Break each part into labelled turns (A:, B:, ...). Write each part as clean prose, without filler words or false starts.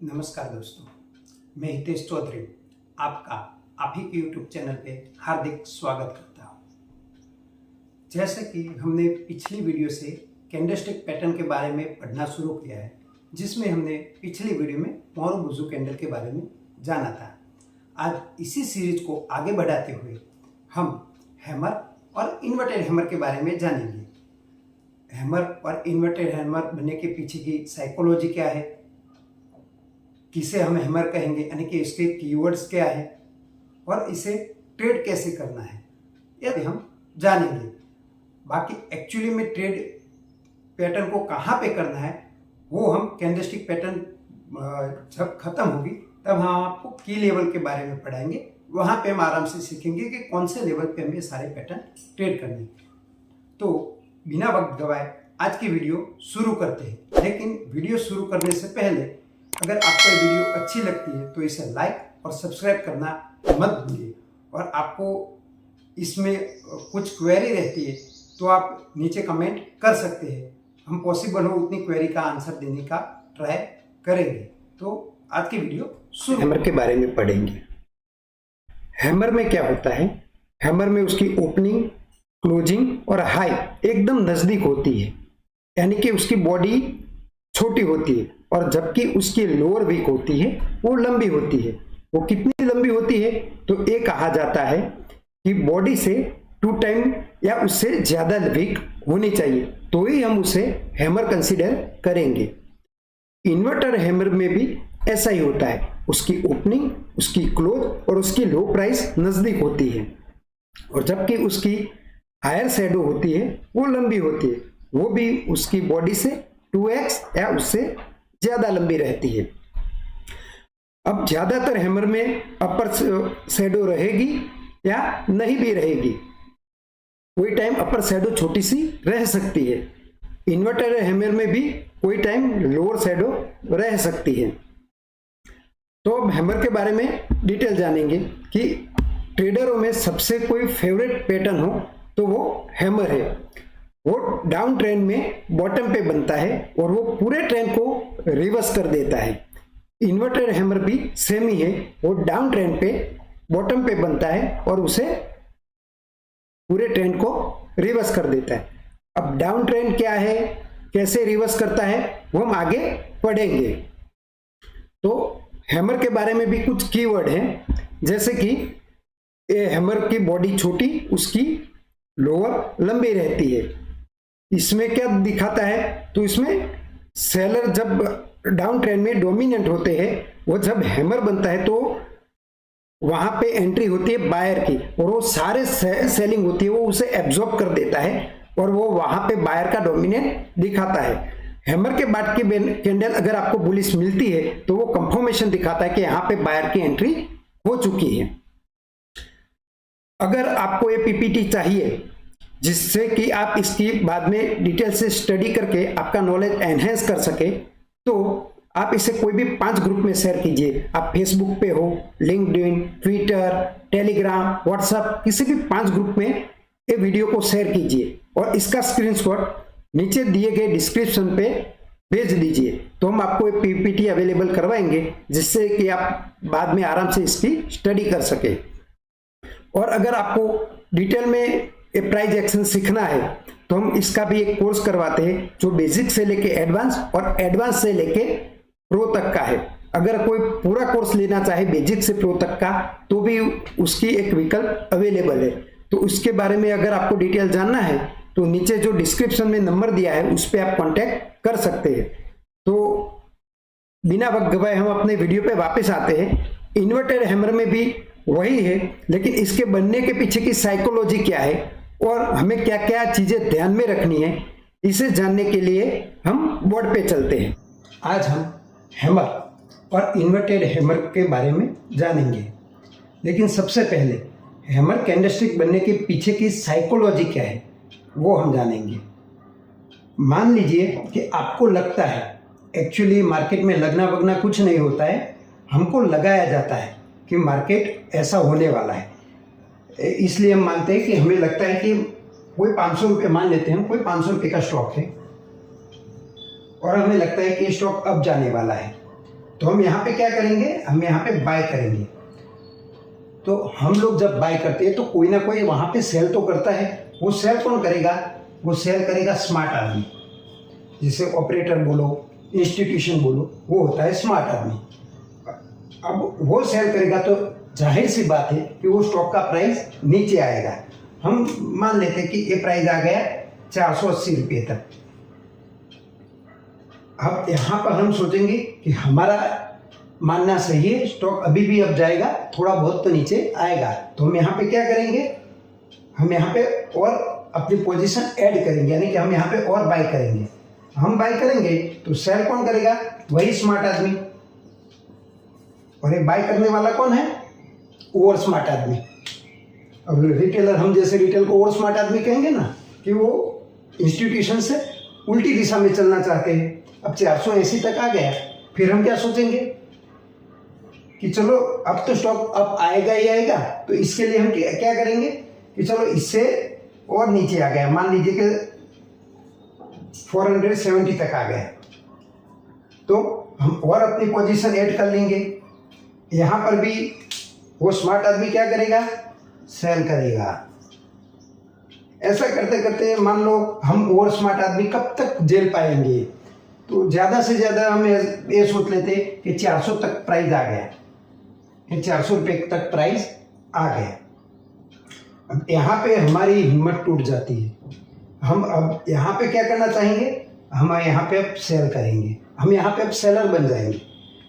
A: नमस्कार दोस्तों, मैं हितेश चौधरी आपका आप ही के YouTube चैनल पे हार्दिक स्वागत करता हूँ। जैसे कि हमने पिछली वीडियो से कैंडलस्टिक पैटर्न के बारे में पढ़ना शुरू किया है, जिसमें हमने पिछली वीडियो में मोरोबुजू कैंडल के बारे में जाना था। आज इसी सीरीज को आगे बढ़ाते हुए हम हैमर और इन्वर्टेड हैमर के बारे में जानेंगे। हैमर और इन्वर्टेड हैमर बनने के पीछे की साइकोलॉजी क्या है, किसे हम हैमर कहेंगे, यानी कि इसके कीवर्ड्स क्या है और इसे ट्रेड कैसे करना है, यदि हम जानेंगे। बाकी एक्चुअली में ट्रेड पैटर्न को कहाँ पे करना है वो हम कैंडलस्टिक पैटर्न जब खत्म होगी तब हम आपको की लेवल के बारे में पढ़ाएंगे। वहाँ पे हम आराम से सीखेंगे कि कौन से लेवल पे हमें सारे पैटर्न ट्रेड करने हैं। तो बिना वक्त गवाए आज की वीडियो शुरू करते हैं। लेकिन वीडियो शुरू करने से पहले अगर आपको ये वीडियो अच्छी लगती है तो इसे लाइक और सब्सक्राइब करना मत भूलिए। और आपको इसमें कुछ क्वेरी रहती है तो आप नीचे कमेंट कर सकते हैं। हम पॉसिबल हो उतनी क्वेरी का आंसर देने का ट्राई करेंगे। तो आज की वीडियो शुरू हैमर के बारे में पढ़ेंगे। हैमर में क्या होता है, हैमर में उसकी ओपनिंग, क्लोजिंग और हाई एकदम नजदीक होती है, यानी कि उसकी बॉडी छोटी होती है और जबकि उसकी लोअर वीक होती है वो लंबी होती है। वो कितनी लंबी होती है तो ये कहा जाता है कि बॉडी से 2 टाइम या उससे ज्यादा वीक होनी चाहिए, तो ही हम उसे हैमर कंसीडर करेंगे। इन्वर्टर हैमर में भी ऐसा ही होता है, उसकी ओपनिंग, उसकी क्लोज और उसकी लो प्राइस नजदीक होती है और जबकि उसकी हायर शैडो होती है वो लंबी होती है, वो भी उसकी बॉडी से 2x या उससे ज्यादा लंबी रहती है। अब ज्यादातर हैमर में अपर शैडो रहेगी या नहीं भी रहेगी, कोई टाइम अपर शैडो छोटी सी रह सकती है। इन्वर्टर हैमर में भी कोई टाइम लोअर शैडो रह सकती है। तो अब हैमर के बारे में डिटेल जानेंगे कि ट्रेडरों में सबसे कोई फेवरेट पैटर्न हो तो वो हैमर है। वो डाउन ट्रेंड में बॉटम पे बनता है और वो पूरे ट्रेंड को रिवर्स कर देता है। इन्वर्टेड हैमर भी सेम ही है, वो डाउन ट्रेंड पे बॉटम पे बनता है और उसे पूरे ट्रेंड को रिवर्स कर देता है। अब डाउन ट्रेंड क्या है, कैसे रिवर्स करता है, वो हम आगे पढ़ेंगे। तो हैमर के बारे में भी कुछ कीवर्ड हैं, जैसे कि ये हैमर की बॉडी छोटी, उसकी लोअर लंबी रहती है। इसमें क्या दिखाता है तो इसमें सेलर जब डाउन ट्रेंड में डोमिनेंट होते हैं, वो जब हैमर बनता है तो वहां पे एंट्री होती है बायर की और वो सारे सेलिंग होती है वो उसे एब्जॉर्ब कर देता है और वो वहां पे बायर का डोमिनेंट दिखाता है। हैमर के बाद की कैंडल अगर आपको बुलिश मिलती है तो वो कंफर्मेशन दिखाता है कि यहाँ पे बायर की एंट्री हो चुकी है। अगर आपको ये पीपीटी चाहिए जिससे कि आप इसकी बाद में डिटेल से स्टडी करके आपका नॉलेज एनहेंस कर सके, तो आप इसे कोई भी 5 ग्रुप में शेयर कीजिए। आप फेसबुक पे हो, लिंक्डइन, ट्विटर, टेलीग्राम, व्हाट्सएप, किसी भी 5 ग्रुप में ये वीडियो को शेयर कीजिए और इसका स्क्रीनशॉट नीचे दिए गए डिस्क्रिप्शन पे भेज दीजिए। तो हम आपको ये पीपीटी अवेलेबल करवाएंगे जिससे कि आप बाद में आराम से इसकी स्टडी कर सके। और अगर आपको डिटेल में ये प्राइस एक्शन सीखना है तो हम इसका भी एक कोर्स करवाते हैं जो बेसिक से लेके एडवांस और एडवांस से लेके प्रो तक का है। अगर कोई पूरा कोर्स लेना चाहे बेसिक से प्रो तक का तो भी उसकी एक विकल्प अवेलेबल है। तो उसके बारे में अगर आपको डिटेल जानना है तो नीचे जो डिस्क्रिप्शन में नंबर दिया है उस पर आप कॉन्टेक्ट कर सकते हैं। तो बिना वक्त गवाए हम अपने वीडियो पे वापस आते हैं। इन्वर्टेड हैमर में भी वही है, लेकिन इसके बनने के पीछे की साइकोलॉजी क्या है और हमें क्या क्या चीजें ध्यान में रखनी है, इसे जानने के लिए हम बोर्ड पे चलते हैं। आज हम हैमर और इन्वर्टेड हैमर के बारे में जानेंगे, लेकिन सबसे पहले हैमर कैंडलस्टिक बनने के पीछे की साइकोलॉजी क्या है वो हम जानेंगे। मान लीजिए कि आपको लगता है, एक्चुअली मार्केट में लगना वगना कुछ नहीं होता है, हमको लगाया जाता है कि मार्केट ऐसा होने वाला है, इसलिए हम मानते हैं कि हमें लगता है कि कोई 500 रुपये, मान लेते हैं कोई 500 रुपये का स्टॉक है और हमें लगता है कि स्टॉक अब जाने वाला है। तो हम यहाँ पे क्या करेंगे, हम यहाँ पे बाय करेंगे। तो हम लोग जब बाय करते हैं तो कोई ना कोई वहाँ पे सेल तो करता है। वो सेल कौन करेगा, वो सेल करेगा स्मार्ट आदमी, जिसे ऑपरेटर बोलो, इंस्टीट्यूशन बोलो, वो होता है स्मार्ट आदमी। अब वो सेल करेगा तो जाहिर सी बात है कि वो स्टॉक का प्राइस नीचे आएगा। हम मान लेते हैं कि ये प्राइस आ गया 480 रुपये तक। अब यहाँ पर हम सोचेंगे कि हमारा मानना सही है, स्टॉक अभी भी अब जाएगा, थोड़ा बहुत तो नीचे आएगा। तो हम यहाँ पे क्या करेंगे, हम यहाँ पे और अपनी पोजीशन ऐड करेंगे, यानी कि हम यहाँ पे और बाय करेंगे। हम बाय करेंगे तो सेल कौन करेगा, वही स्मार्ट आदमी। और ये बाय करने वाला कौन है, ओवर स्मार्ट आदमी। अब रिटेलर, हम जैसे रिटेल को ओवर स्मार्ट आदमी कहेंगे ना, कि वो इंस्टीट्यूशन से उल्टी दिशा में चलना चाहते हैं। अब 480 तक आ गया, फिर हम क्या सोचेंगे कि चलो अब तो स्टॉक अब आएगा ही आएगा। तो इसके लिए हम क्या करेंगे कि चलो इससे और नीचे आ गया, मान लीजिए कि 470 तक आ गया, तो हम और अपनी पोजीशन ऐड कर लेंगे। यहाँ पर भी वो स्मार्ट आदमी क्या करेगा, सेल करेगा। ऐसा करते करते मान लो हम ओवर स्मार्ट आदमी कब तक झेल पाएंगे, तो ज़्यादा से ज़्यादा हम ये सोच लेते कि 400 तक प्राइस आ गया, 400 रुपये तक प्राइस आ गया। अब यहाँ पे हमारी हिम्मत टूट जाती है। हम अब यहाँ पे क्या करना चाहेंगे, हम यहाँ पे अब सेल करेंगे, हम यहाँ पे अब सेलर बन जाएंगे।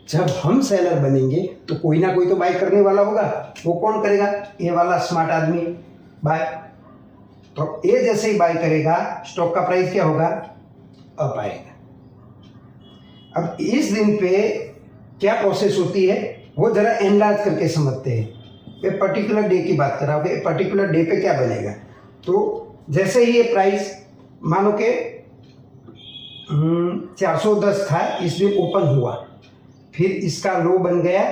A: जब हम सेलर बनेंगे तो कोई ना कोई तो बाय करने वाला होगा। वो कौन करेगा, ये वाला स्मार्ट आदमी बाय। तो ये जैसे ही बाय करेगा, स्टॉक का प्राइस क्या होगा, अप आएगा। अब इस दिन पे क्या प्रोसेस होती है वो जरा एनलार्ज करके समझते हैं। ये पर्टिकुलर डे की बात कर रहा हूँ, पर्टिकुलर डे पे क्या बनेगा। तो जैसे ही ये प्राइस मानो के 410 था, इस दिन ओपन हुआ, फिर इसका लो बन गया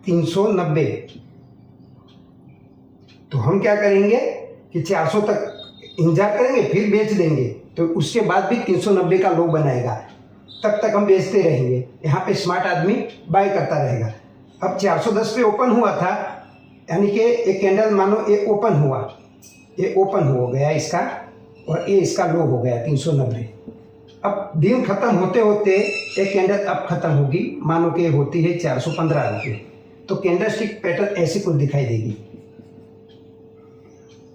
A: 390। तो हम क्या करेंगे कि 400 तक इंतजार करेंगे, फिर बेच देंगे। तो उसके बाद भी 390 का लो बनाएगा, तब तक हम बेचते रहेंगे। यहाँ पे स्मार्ट आदमी बाय करता रहेगा। अब 410 पे ओपन हुआ था, यानी कि एक कैंडल मानो ये ओपन हुआ, ये ओपन हो गया इसका, और ये इसका लो हो गया 390। अब दिन खत्म होते होते एक कैंडल अब खत्म होगी, मानो कि होती है 415 रुपये। तो कैंडल स्टिक पैटर्न ऐसी कुछ दिखाई देगी,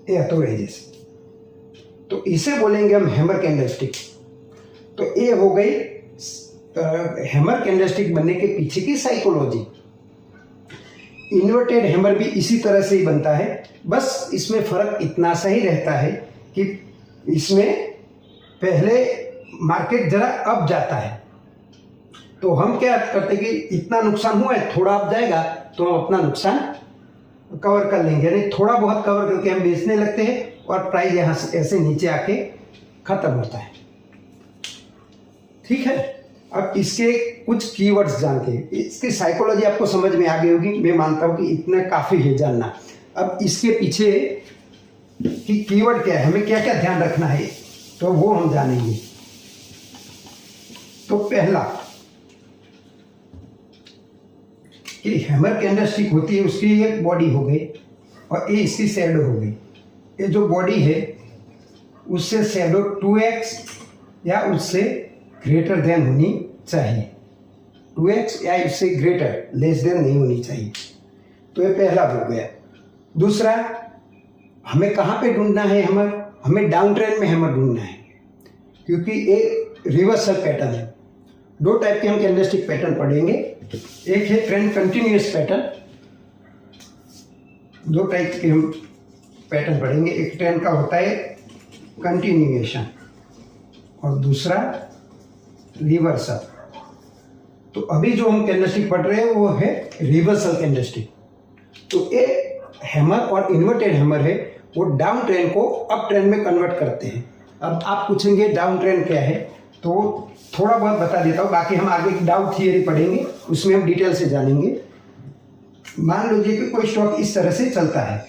A: ये हथौड़े जैसे। तो इसे बोलेंगे हम हैमर कैंडल स्टिक। तो ये हो गई हैमर कैंडल स्टिक बनने के पीछे की साइकोलॉजी। इन्वर्टेड हैमर भी इसी तरह से ही बनता है, बस इसमें फर्क इतना सा ही रहता है कि इसमें पहले मार्केट जरा अप जाता है। तो हम क्या करते कि इतना नुकसान हुआ है, थोड़ा अप जाएगा तो हम अपना नुकसान कवर कर लेंगे, यानी थोड़ा बहुत कवर करके हम बेचने लगते हैं और प्राइस यहाँ से ऐसे नीचे आके खत्म होता है। ठीक है, अब इसके कुछ कीवर्ड्स जानते हैं, इसकी साइकोलॉजी आपको समझ में आ गई होगी, मैं मानता हूँ कि इतना काफ़ी है जानना। अब इसके पीछे की कीवर्ड क्या है, हमें क्या क्या ध्यान रखना है, तो वो हम जानेंगे। तो पहला कि हैमर कैंडल स्टिक होती है, उसकी एक बॉडी हो गई और ये इसकी शैडो हो गई। ये जो बॉडी है उससे शैडो 2x या उससे ग्रेटर देन होनी चाहिए, 2x या उससे ग्रेटर, लेस देन नहीं होनी चाहिए। तो ये पहला हो गया। दूसरा, हमें कहाँ पे ढूंढना है हैमर, हमें डाउन ट्रेंड में हैमर ढूंढना है, क्योंकि ये रिवर्सल पैटर्न है। दो टाइप के हम कैंडलस्टिक पैटर्न पढ़ेंगे, एक है ट्रेंड कंटिन्यूअस पैटर्न, दो टाइप के हम पैटर्न पढ़ेंगे। एक ट्रेंड का होता है कंटिन्यूएशन और दूसरा रिवर्सल। तो अभी जो हम कैंडलस्टिक पढ़ रहे हैं वो है रिवर्सल कैंडलस्टिक। तो ये हैमर और इन्वर्टेड हैमर है, वो डाउन ट्रेंड को अप ट्रेंड में कन्वर्ट करते हैं। अब आप पूछेंगे डाउन ट्रेंड क्या है, तो थोड़ा बहुत बता देता हूँ, बाकी हम आगे डाउन थियरी पढ़ेंगे, उसमें हम डिटेल से जानेंगे। मान लीजिए कि कोई स्टॉक इस तरह से चलता है,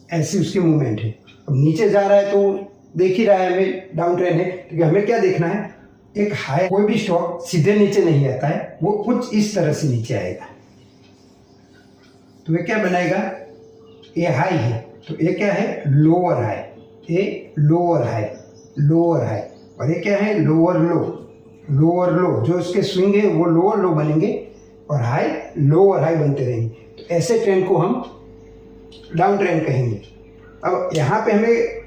A: ऐसी उसकी मूवमेंट है। अब नीचे जा रहा है तो देख ही रहा है हमें डाउन ट्रेंड है, क्योंकि हमें क्या देखना है, एक हाई, कोई भी स्टॉक सीधे नीचे नहीं आता है, वो कुछ इस तरह से नीचे आएगा। तो ये क्या बनाएगा, ये हाई है तो ये क्या है, लोअर हाई, ये लोअर हाई, लोअर हाई, और ये क्या है, लोअर लो, लोअर लो। जो इसके स्विंग है वो लोअर लो बनेंगे और हाई लोअर हाई बनते रहेंगे। तो ऐसे ट्रेंड को हम डाउन ट्रेंड कहेंगे। अब यहाँ पे हमें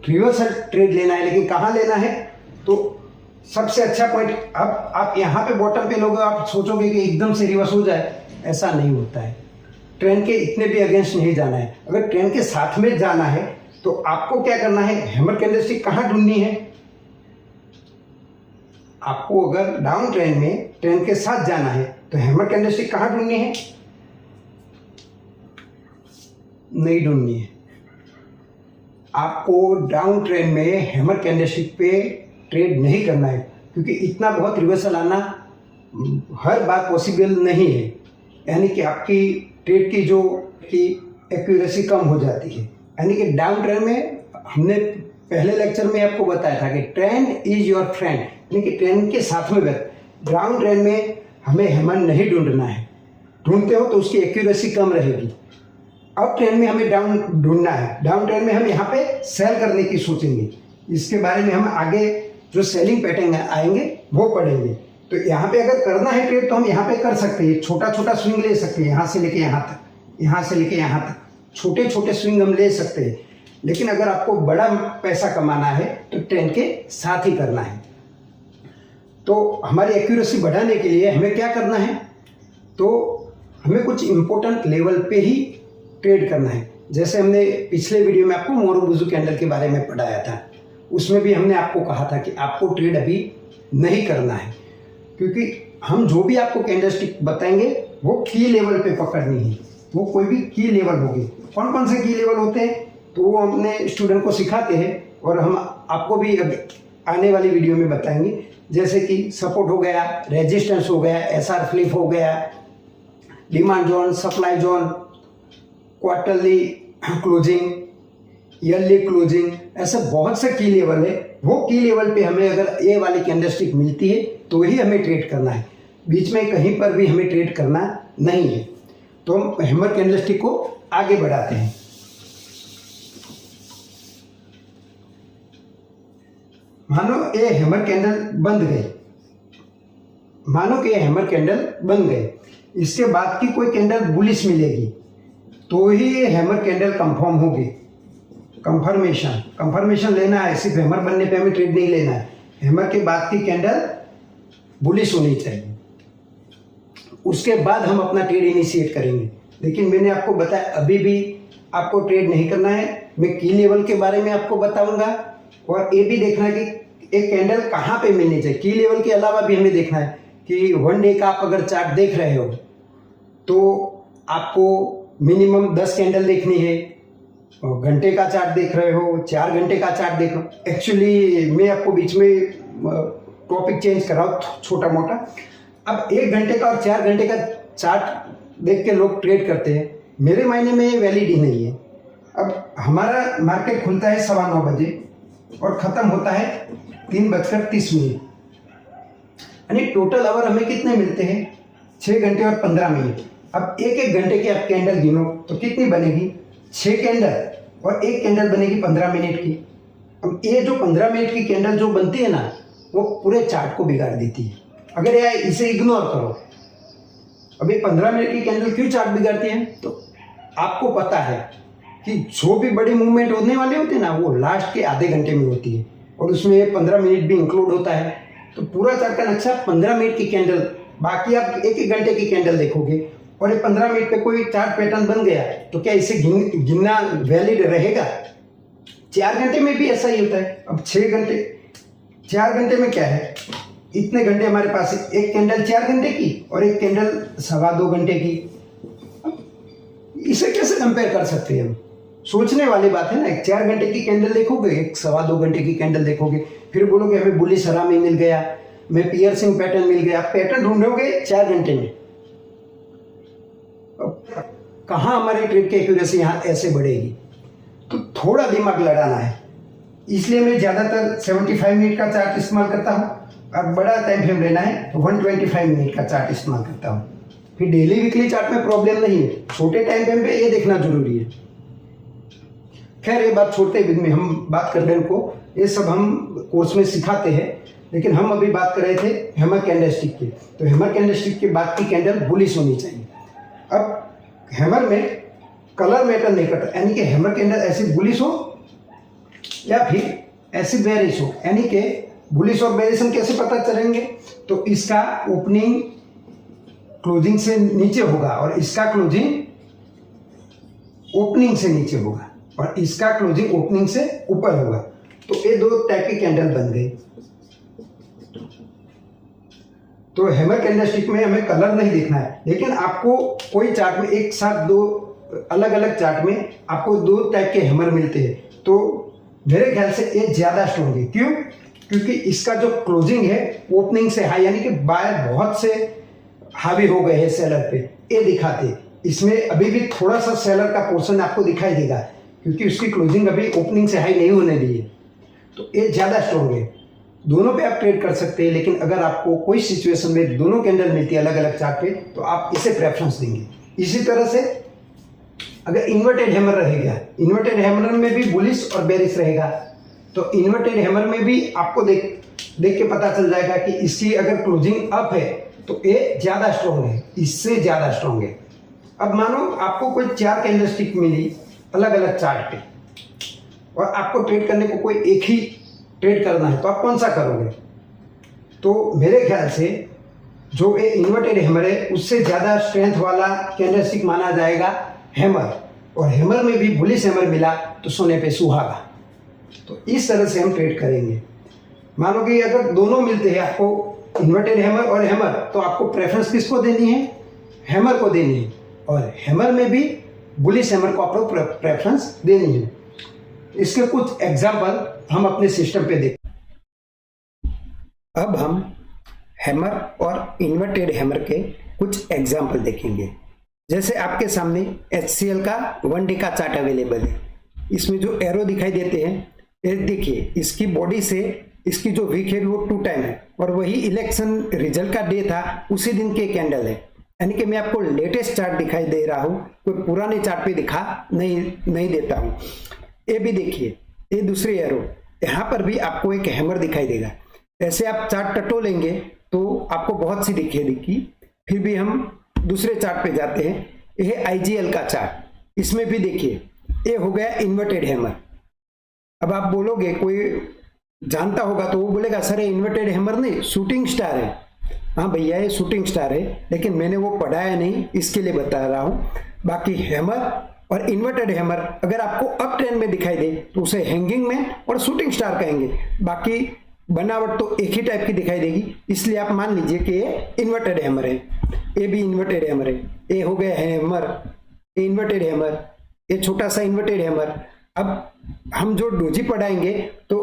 A: रिवर्सल ट्रेड लेना है, लेकिन कहाँ लेना है, तो सबसे अच्छा पॉइंट, अब आप यहाँ पे बॉटम पे लोगे, आप सोचोगे कि एकदम से रिवर्स हो जाए, ऐसा नहीं होता है। ट्रेंड के इतने भी अगेंस्ट नहीं जाना है। अगर ट्रेंड के साथ में जाना है तो आपको क्या करना है, हैमर कैंडलस्टिक कहाँ ढूंढनी है, आपको अगर डाउन ट्रेंड में ट्रेंड के साथ जाना है तो हैमर कैंडलस्टिक कहाँ ढूंढनी है, नहीं ढूंढनी है। आपको डाउन ट्रेंड में हैमर कैंडलस्टिक पे ट्रेड नहीं करना है, क्योंकि इतना बहुत रिवर्सल आना हर बार पॉसिबल नहीं है। यानी कि आपकी ट्रेड की जो की एक्यूरेसी कम हो जाती है। यानी कि डाउन ट्रेंड में हमने पहले लेक्चर में आपको बताया था कि ट्रेंड इज योर फ्रेंड, यानी कि ट्रेंड के साथ में डाउन ट्रेंड में हमें हैमर नहीं ढूंढना है। ढूंढते हो तो उसकी एक्यूरेसी कम रहेगी। अब ट्रेंड में हमें डाउन ढूंढना है। डाउन ट्रेंड में हम यहाँ पे सेल करने की सोचेंगे। इसके बारे में हम आगे जो सेलिंग पैटर्न आएंगे वो पढ़ेंगे। तो यहाँ पे अगर करना है ट्रेड तो हम यहाँ पे कर सकते हैं, छोटा छोटा स्विंग ले सकते हैं, यहाँ से लेके यहाँ तक, यहाँ से लेके यहाँ तक छोटे छोटे स्विंग हम ले सकते हैं। लेकिन अगर आपको बड़ा पैसा कमाना है तो ट्रेंड के साथ ही करना है। तो हमारी एक्यूरेसी बढ़ाने के लिए हमें क्या करना है, तो हमें कुछ इंपॉर्टेंट लेवल पे ही ट्रेड करना है। जैसे हमने पिछले वीडियो में आपको मोरोबुजू कैंडल के बारे में पढ़ाया था, उसमें भी हमने आपको कहा था कि आपको ट्रेड अभी नहीं करना है, क्योंकि हम जो भी आपको कैंडलस्टिक बताएंगे वो की लेवल पे पकड़नी है। वो कोई भी की लेवल होगी। कौन कौन से की लेवल होते हैं तो वो अपने स्टूडेंट को सिखाते हैं और हम आपको भी आने वाली वीडियो में बताएंगे। जैसे कि सपोर्ट हो गया, रेजिस्टेंस हो गया, एसआर फ्लिप हो गया, demand zone, supply zone, quarterly closing, yearly closing, ऐसे बहुत से की लेवल है। वो की लेवल पे हमें अगर ये वाली कैंडलस्टिक मिलती है तो ही हमें ट्रेड करना है। बीच में कहीं पर भी हमें ट्रेड करना नहीं है। तो हम हैमर कैंडलस्टिक को आगे बढ़ाते हैं। मानो ये हैमर कैंडल बंद गए, मानो कि ये हैमर कैंडल बन गए, इसके बाद की कोई कैंडल बुलिश मिलेगी तो ही ये हैमर कैंडल कंफर्म होगी। कंफर्मेशन लेना है, सिर्फ हैमर बनने पे हमें ट्रेड नहीं लेना है। हैमर के बाद की कैंडल बुलिश होनी चाहिए, उसके बाद हम अपना ट्रेड इनिशिएट करेंगे। लेकिन मैंने आपको बताया अभी भी आपको ट्रेड नहीं करना है। मैं की लेवल के बारे में आपको बताऊंगा और ये भी देखना है कि एक कैंडल कहाँ पे मिलनी चाहिए। की लेवल के अलावा भी हमें देखना है कि वन डे का आप अगर चार्ट देख रहे हो तो आपको मिनिमम 10 कैंडल देखनी है। घंटे का चार्ट देख रहे हो, 4 घंटे का चार्ट देख रहे हो। एक्चुअली मैं आपको बीच में टॉपिक चेंज कर रहा हूँ छोटा मोटा। अब 1 घंटे का और 4 घंटे का चार्ट देख के लोग ट्रेड करते हैं, मेरे मायने में ये वैलिड ही नहीं है। अब हमारा मार्केट खुलता है 9:15 बजे और ख़त्म होता है 3:30। यानी टोटल आवर हमें कितने मिलते हैं, 6 घंटे और 15 मिनट। अब एक घंटे की आप कैंडल गिनो तो कितनी बनेगी, 6 कैंडल, और एक कैंडल बनेगी 15 मिनट की। अब ये जो 15 मिनट की कैंडल जो बनती है ना, वो पूरे चार्ट को बिगाड़ देती है। अगर ये इसे इग्नोर करो, अब ये 15 मिनट की कैंडल क्यों चार्ट बिगाड़ती है, तो आपको पता है कि जो भी बड़ी मूवमेंट होने वाले होते हैं ना, वो लास्ट के आधे घंटे में होती है और उसमें 15 मिनट भी इंक्लूड होता है। तो पूरा चार्ट का नक्शा 15 मिनट की कैंडल, बाकी आप एक घंटे की कैंडल देखोगे और ये 15 मिनट पे कोई चार्ट पैटर्न बन गया तो क्या इसे गिनना वैलिड रहेगा। 4 घंटे में भी ऐसा ही होता है। अब 6 घंटे, 4 घंटे में क्या है, इतने घंटे हमारे पास है। एक कैंडल 4 घंटे की और एक कैंडल 2.25 घंटे की। इसे कैसे कंपेयर कर सकते हैं हम, सोचने वाली बात है ना। एक 4 घंटे की कैंडल देखोगे, एक 2.25 घंटे की कैंडल देखोगे, फिर बोलोगे हमें बुलिश हरामी मिल गया, हमें पियर्सिंग पैटर्न मिल गया। पैटर्न ढूंढोगे 4 घंटे में, कहाँ हमारी ट्रेड की एक्यूरेसी यहाँ ऐसे बढ़ेगी। तो थोड़ा दिमाग लड़ाना है, इसलिए मैं ज़्यादातर 75 मिनट का चार्ट इस्तेमाल करता हूँ और बड़ा टाइम फ्रेम लेना है तो 125 मिनट का चार्ट इस्तेमाल करता हूँ। फिर डेली वीकली चार्ट में प्रॉब्लम नहीं है, छोटे टाइम फ्रेम पे ये देखना जरूरी है। खैर ये बात छोड़ते विद में हम बात कर रहे हैं को, ये सब हम कोर्स में सिखाते हैं, लेकिन हम अभी बात कर रहे थे हैमर कैंडलस्टिक की। तो हैमर कैंडलस्टिक के बाद की कैंडल बुलिश होनी चाहिए। अब हैमर में कलर मैटर नहीं करता, यानी कि हैमर कैंडल ऐसी बुलिश हो या फिर ऐसी बेरिश हो, यानी कि बुलिश और बेरिश हम कैसे पता चलेंगे? तो इसका ओपनिंग क्लोजिंग से नीचे होगा और इसका क्लोजिंग ओपनिंग से नीचे होगा और इसका क्लोजिंग ओपनिंग से ऊपर होगा। तो ये दो टाइप की कैंडल बन गई। तो हैमर कैंडलस्टिक में हमें कलर नहीं देखना है, लेकिन आपको कोई चार्ट में एक साथ दो अलग अलग चार्ट में आपको दो टाइप के हैमर मिलते हैं, तो मेरे ख्याल से ये ज़्यादा स्ट्रॉन्ग है। क्यों? क्योंकि इसका जो क्लोजिंग है ओपनिंग से हाई, यानी कि बायर बहुत से हावी हो गए हैं सेलर पे, ये दिखाते। इसमें अभी भी थोड़ा सा सेलर का पोर्शन आपको दिखाई देगा, क्योंकि उसकी क्लोजिंग अभी ओपनिंग से हाई नहीं होने दी है। तो ये ज़्यादा स्ट्रॉन्ग है। दोनों पे आप ट्रेड कर सकते हैं, लेकिन अगर आपको कोई सिचुएशन में दोनों कैंडल मिलती है अलग अलग चार्ट पे, तो आप इसे प्रेफरेंस देंगे। इसी तरह से अगर इन्वर्टेड हैमर रहेगा, इन्वर्टेड हैमर में भी बुलिश और बेरिश रहेगा, तो इन्वर्टेड हैमर में भी आपको देख के पता चल जाएगा कि इसकी अगर क्लोजिंग अप है तो ये ज़्यादा स्ट्रॉन्ग है, इससे ज़्यादा स्ट्रॉन्ग है। अब मानो आपको कोई 4 कैंडलस्टिक मिली अलग अलग चार्ट पे और आपको ट्रेड करने को कोई एक ही ट्रेड करना है, तो आप कौन सा करोगे? तो मेरे ख्याल से जो ये इन्वर्टेड हैमर है उससे ज़्यादा स्ट्रेंथ वाला कैंडलस्टिक माना जाएगा हैमर, और हैमर में भी बुलिश हैमर मिला तो सोने पे सुहागा। तो इस तरह से हम ट्रेड करेंगे। मानो कि अगर दोनों मिलते हैं आपको, इन्वर्टेड हैमर और हैमर, तो आपको प्रेफरेंस किसको देनी है? हैमर को देनी है, और हैमर में भी बुलिश हैमर को आपको प्रेफरेंस देनी है। इसके कुछ एग्जाम्पल हम अपने सिस्टम पे देखें। अब हम हैमर और इन्वर्टेड हैमर के कुछ एग्जाम्पल देखेंगे। जैसे आपके सामने HCL का 1 डे का चार्ट अवेलेबल है। इसमें जो एरो दिखाई देते हैं, ये देखिए, इसकी बॉडी से इसकी जो वीक है वो 2 टाइम है, और वही इलेक्शन रिजल्ट का डे था उसी दिन के कैंडल है। यानी कि मैं आपको लेटेस्ट चार्ट दिखाई दे रहा हूँ, कोई पुराने चार्ट पे दिखा नहीं देता हूँ। ये भी देखिए, ये दूसरी एरो, यहाँ पर भी आपको एक हैमर दिखाई देगा। ऐसे आप चार्ट टटो लेंगे तो आपको बहुत सी दिखेगी। फिर भी हम दूसरे चार्ट पे जाते हैं। यह IGL का चार्ट, इसमें भी देखिए ये हो गया इन्वर्टेड हैमर। अब आप बोलोगे, कोई जानता होगा तो वो बोलेगा सर ये इन्वर्टेड हैमर नहीं, शूटिंग स्टार है। हाँ भैया ये शूटिंग स्टार है, लेकिन मैंने वो पढ़ाया नहीं, इसके लिए बता रहा हूँ। बाकी हैमर और इन्वर्टेड हैमर अगर आपको अप ट्रेंड में दिखाई दे तो उसे हैंगिंग मैन और शूटिंग स्टार कहेंगे। बाकी बनावट तो एक ही टाइप की दिखाई देगी, इसलिए आप मान लीजिए कि ये इन्वर्टेड हैमर है। ये भी इन्वर्टेड हैमर है। ये हो गया हैमर, ये इन्वर्टेड हैमर, ये छोटा सा इन्वर्टेड हैमर। अब हम जो डोजी पढ़ाएंगे तो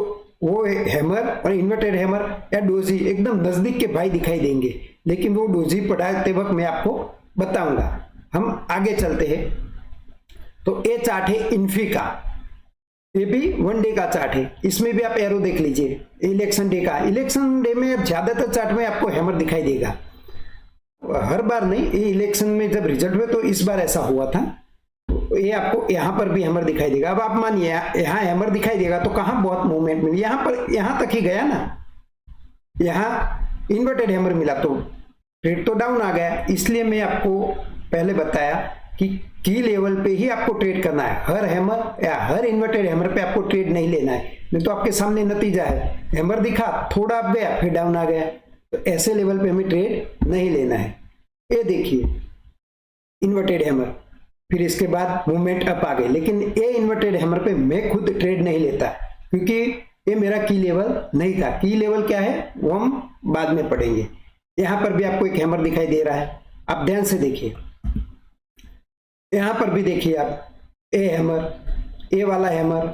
A: वो हैमर और इन्वर्टेड हैमर या डोजी एकदम नजदीक के भाई दिखाई देंगे, लेकिन वो डोजी पढ़ाते वक्त मैं आपको बताऊंगा। हम आगे चलते हैं। तो ये चार्ट है इन्फी का, ये भी 1 डे का चार्ट है। इसमें भी आप एरो देख लीजिए, इलेक्शन डे का। इलेक्शन डे में ज्यादातर चार्ट में आपको हैमर दिखाई देगा, हर बार नहीं, ये इलेक्शन में जब रिजल्ट हुए तो इस बार ऐसा हुआ था। तो ये आपको यहाँ पर भी हैमर दिखाई देगा। अब आप मानिए यहाँ हैमर दिखाई देगा तो कहाँ बहुत मूवमेंट मिली, यहाँ पर, यहाँ तक ही गया ना। यहाँ इन्वर्टेड हैमर मिला तो ट्रेड तो डाउन आ गया। इसलिए मैं आपको पहले बताया कि की लेवल पे ही आपको ट्रेड करना है। हर हैमर या हर इन्वर्टेड हैमर पे आपको ट्रेड नहीं लेना है, नहीं तो आपके सामने नतीजा है, हैमर दिखा, थोड़ा अप गया, फिर डाउन आ गया। तो ऐसे लेवल पे हमें ट्रेड नहीं लेना है। ये देखिए इन्वर्टेड हैमर, फिर इसके बाद मूवमेंट अप आ गई, लेकिन ये इन्वर्टेड हैमर पे मैं खुद ट्रेड नहीं लेता, क्योंकि ये मेरा की लेवल नहीं था। की लेवल क्या है वो हम बाद में पढ़ेंगे। यहाँ पर भी आपको एक हैमर दिखाई दे रहा है, आप ध्यान से देखिए। यहाँ पर भी देखिए आप, ए हैमर, ए वाला हैमर,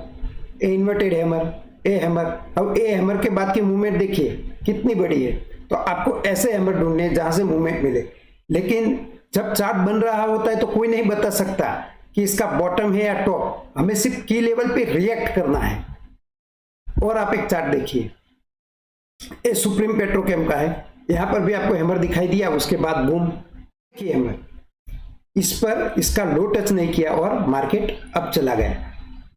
A: ए इन्वर्टेड हैमर, ए हैमर। अब ए हैमर के बाद की मूवमेंट देखिए कितनी बड़ी है। तो आपको ऐसे हैमर ढूंढने जहां से मूवमेंट मिले। लेकिन जब चार्ट बन रहा होता है तो कोई नहीं बता सकता कि इसका बॉटम है या टॉप, हमें सिर्फ की लेवल पे रिएक्ट करना है। और आप एक चार्ट देखिए, ये सुप्रीम पेट्रोकेम का है। यहाँ पर भी आपको हैमर दिखाई दिया, उसके बाद बूम की हैमर, इस पर इसका लो टच नहीं किया और मार्केट अब चला गया।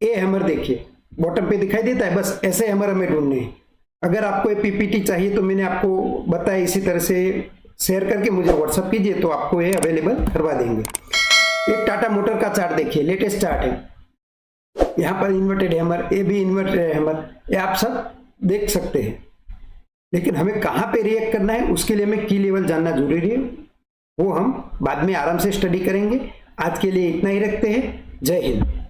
A: ये हैमर देखिए बॉटम पे दिखाई देता है। बस ऐसे हैमर हमें ढूंढने हैं। अगर आपको ये पीपीटी चाहिए तो मैंने आपको बताया इसी तरह से शेयर करके मुझे व्हाट्सअप कीजिए, तो आपको ये अवेलेबल करवा देंगे। एक टाटा मोटर का चार्ट देखिए, लेटेस्ट चार्ट है। यहाँ पर इन्वर्टेड हैमर, ये भी इन्वर्टेड हैमर, ये आप सब देख सकते हैं। लेकिन हमें कहाँ पे रिएक्ट करना है उसके लिए हमें की लेवल जानना जरूरी है, वो हम बाद में आराम से स्टडी करेंगे। आज के लिए इतना ही रखते हैं। जय हिंद।